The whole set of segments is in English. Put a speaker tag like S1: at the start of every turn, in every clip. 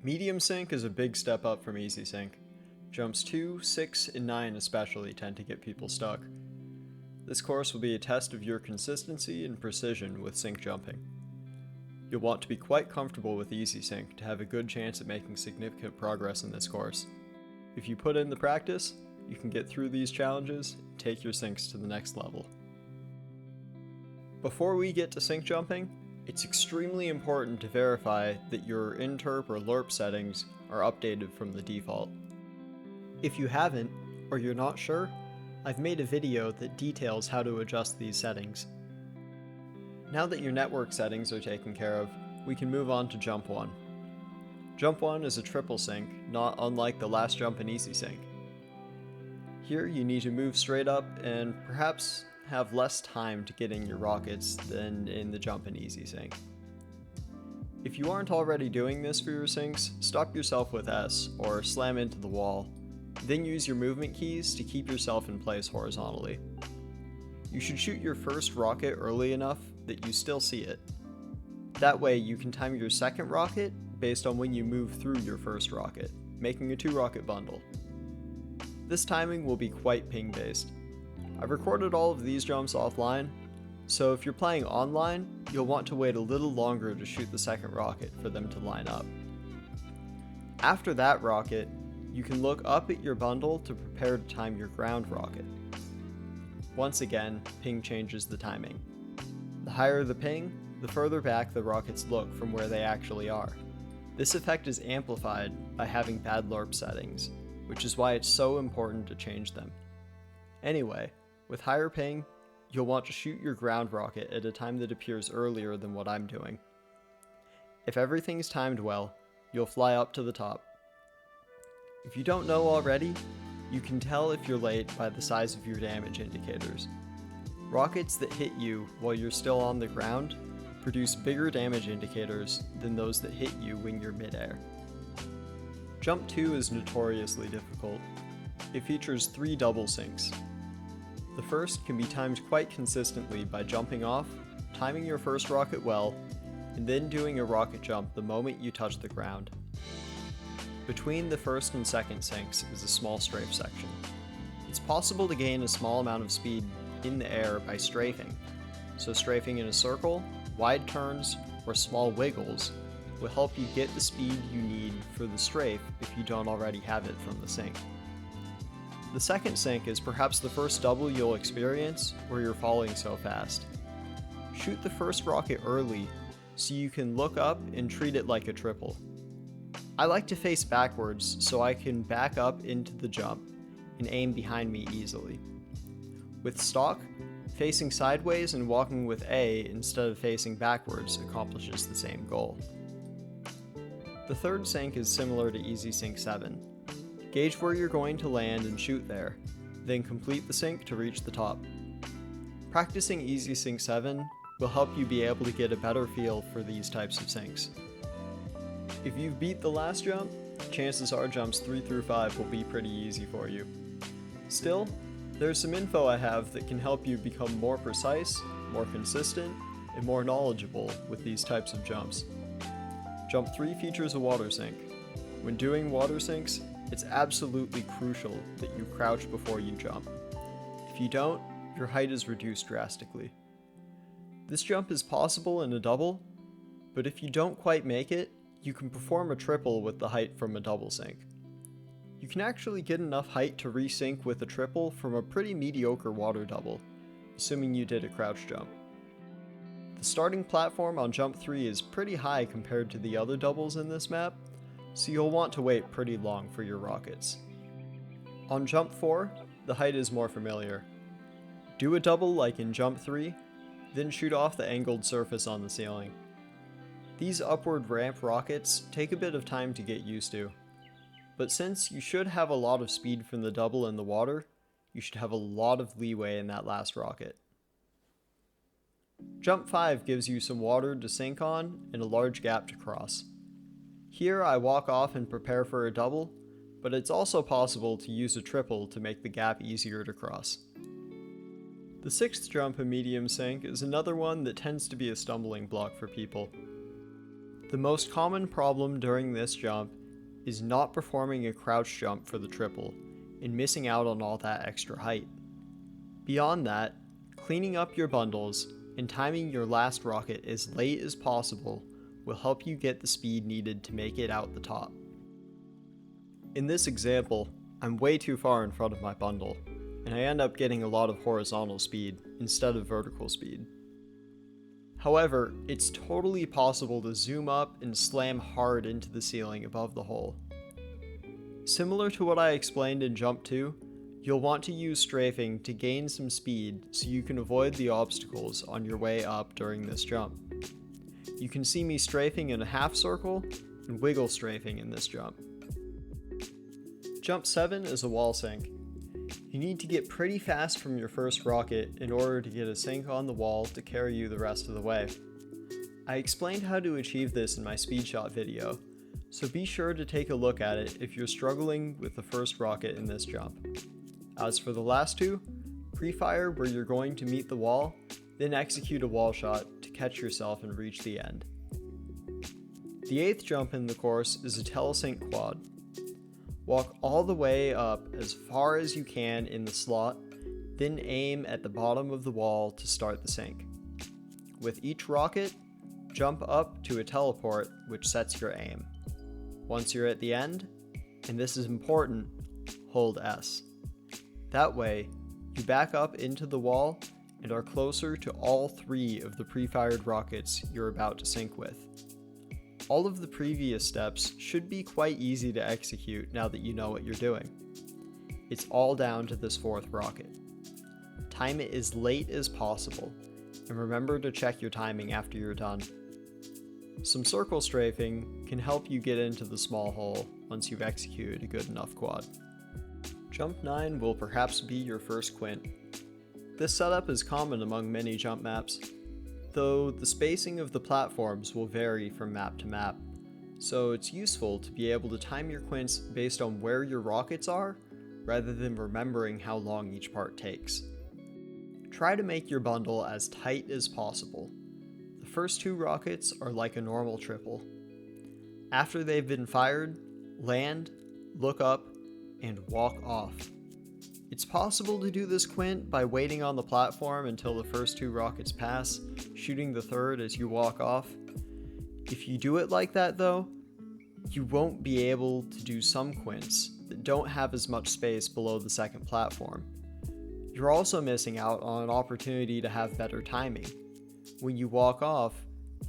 S1: Medium sink is a big step up from easy sink. Jumps 2, 6, and 9 especially tend to get people stuck. This course will be a test of your consistency and precision with sink jumping. You'll want to be quite comfortable with easy sink to have a good chance at making significant progress in this course. If you put in the practice, you can get through these challenges and take your sinks to the next level. Before we get to sink jumping, it's extremely important to verify that your interp or lerp settings are updated from the default. If you haven't, or you're not sure, I've made a video that details how to adjust these settings. Now that your network settings are taken care of, we can move on to Jump 1. Jump 1 is a triple sink, not unlike the last jump in easy sink. Here you need to move straight up and perhaps have less time to get in your rockets than in the jump in easy sink. If you aren't already doing this for your sinks, stop yourself with S or slam into the wall. Then use your movement keys to keep yourself in place horizontally. You should shoot your first rocket early enough that you still see it. That way you can time your second rocket based on when you move through your first rocket, making a 2-rocket bundle. This timing will be quite ping based. I've recorded all of these jumps offline, so if you're playing online, you'll want to wait a little longer to shoot the second rocket for them to line up. After that rocket, you can look up at your bundle to prepare to time your ground rocket. Once again, ping changes the timing. The higher the ping, the further back the rockets look from where they actually are. This effect is amplified by having bad lerp settings, which is why it's so important to change them. Anyway, with higher ping, you'll want to shoot your ground rocket at a time that appears earlier than what I'm doing. If everything's timed well, you'll fly up to the top. If you don't know already, you can tell if you're late by the size of your damage indicators. Rockets that hit you while you're still on the ground produce bigger damage indicators than those that hit you when you're midair. Jump 2 is notoriously difficult. It features 3 double sinks. The first can be timed quite consistently by jumping off, timing your first rocket well, and then doing a rocket jump the moment you touch the ground. Between the first and second sinks is a small strafe section. It's possible to gain a small amount of speed in the air by strafing, so strafing in a circle, wide turns, or small wiggles will help you get the speed you need for the strafe if you don't already have it from the sink. The second sink is perhaps the first double you'll experience where you're falling so fast. Shoot the first rocket early so you can look up and treat it like a triple. I like to face backwards so I can back up into the jump and aim behind me easily. With stock, facing sideways and walking with A instead of facing backwards accomplishes the same goal. The third sink is similar to Easy Sink 7. Gauge where you're going to land and shoot there, then complete the sink to reach the top. Practicing Easy Sink 7 will help you be able to get a better feel for these types of sinks. If you've beat the last jump, chances are jumps 3 through 5 will be pretty easy for you. Still, there's some info I have that can help you become more precise, more consistent, and more knowledgeable with these types of jumps. Jump 3 features a water sink. When doing water sinks, it's absolutely crucial that you crouch before you jump. If you don't, your height is reduced drastically. This jump is possible in a double, but if you don't quite make it, you can perform a triple with the height from a double sink. You can actually get enough height to resync with a triple from a pretty mediocre water double, assuming you did a crouch jump. The starting platform on Jump 3 is pretty high compared to the other doubles in this map, so you'll want to wait pretty long for your rockets. On Jump 4, the height is more familiar. Do a double like in Jump 3, then shoot off the angled surface on the ceiling. These upward ramp rockets take a bit of time to get used to, but since you should have a lot of speed from the double in the water, you should have a lot of leeway in that last rocket. Jump 5 gives you some water to sink on and a large gap to cross. Here I walk off and prepare for a double, but it's also possible to use a triple to make the gap easier to cross. The sixth jump in medium sink is another one that tends to be a stumbling block for people. The most common problem during this jump is not performing a crouch jump for the triple and missing out on all that extra height. Beyond that, cleaning up your bundles and timing your last rocket as late as possible will help you get the speed needed to make it out the top. In this example, I'm way too far in front of my bundle, and I end up getting a lot of horizontal speed instead of vertical speed. However, it's totally possible to zoom up and slam hard into the ceiling above the hole. Similar to what I explained in JumpThrough, you'll want to use strafing to gain some speed so you can avoid the obstacles on your way up during this jump. You can see me strafing in a half circle and wiggle strafing in this jump. Jump 7 is a wall sink. You need to get pretty fast from your first rocket in order to get a sink on the wall to carry you the rest of the way. I explained how to achieve this in my speed shot video, so be sure to take a look at it if you're struggling with the first rocket in this jump. As for the last two, pre-fire where you're going to meet the wall, then execute a wall shot to catch yourself and reach the end. The 8th jump in the course is a telesync quad. Walk all the way up as far as you can in the slot, then aim at the bottom of the wall to start the sync. With each rocket, jump up to a teleport which sets your aim. Once you're at the end, and this is important, hold S. That way, you back up into the wall and are closer to all 3 of the pre-fired rockets you're about to sync with. All of the previous steps should be quite easy to execute now that you know what you're doing. It's all down to this 4th rocket. Time it as late as possible, and remember to check your timing after you're done. Some circle strafing can help you get into the small hole once you've executed a good enough quad. Jump 9 will perhaps be your first quint. This setup is common among many jump maps, though the spacing of the platforms will vary from map to map, so it's useful to be able to time your quints based on where your rockets are, rather than remembering how long each part takes. Try to make your bundle as tight as possible. The first 2 rockets are like a normal triple. After they've been fired, land, look up, and walk off. It's possible to do this quint by waiting on the platform until the first 2 rockets pass, shooting the 3rd as you walk off. If you do it like that though, you won't be able to do some quints that don't have as much space below the 2nd platform. You're also missing out on an opportunity to have better timing. When you walk off,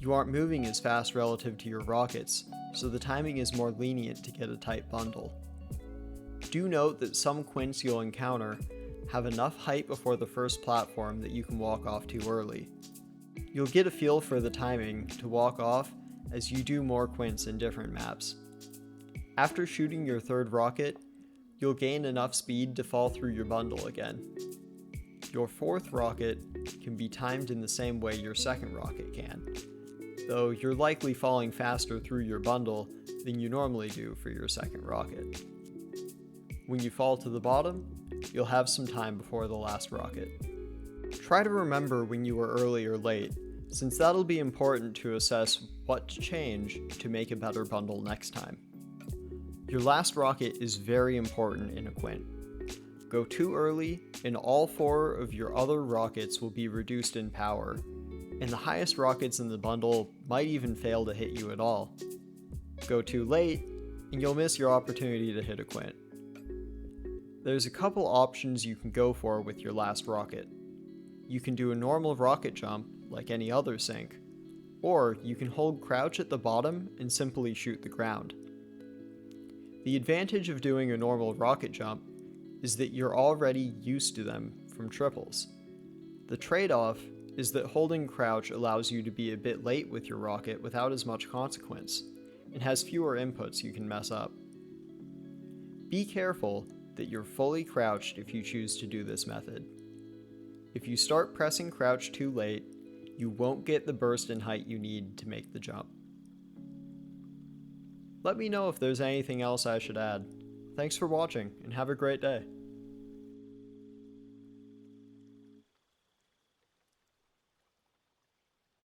S1: you aren't moving as fast relative to your rockets, so the timing is more lenient to get a tight bundle. Do note that some quints you'll encounter have enough height before the first platform that you can walk off too early. You'll get a feel for the timing to walk off as you do more quints in different maps. After shooting your 3rd rocket, you'll gain enough speed to fall through your bundle again. Your 4th rocket can be timed in the same way your 2nd rocket can, though you're likely falling faster through your bundle than you normally do for your 2nd rocket. When you fall to the bottom, you'll have some time before the last rocket. Try to remember when you were early or late, since that'll be important to assess what to change to make a better bundle next time. Your last rocket is very important in a quint. Go too early, and all 4 of your other rockets will be reduced in power, and the highest rockets in the bundle might even fail to hit you at all. Go too late, and you'll miss your opportunity to hit a quint. There's a couple options you can go for with your last rocket. You can do a normal rocket jump, like any other sync, or you can hold crouch at the bottom and simply shoot the ground. The advantage of doing a normal rocket jump is that you're already used to them from triples. The trade-off is that holding crouch allows you to be a bit late with your rocket without as much consequence, and has fewer inputs you can mess up. Be careful that you're fully crouched if you choose to do this method. If you start pressing crouch too late, you won't get the burst in height you need to make the jump. Let me know if there's anything else I should add. Thanks for watching, and have a great day.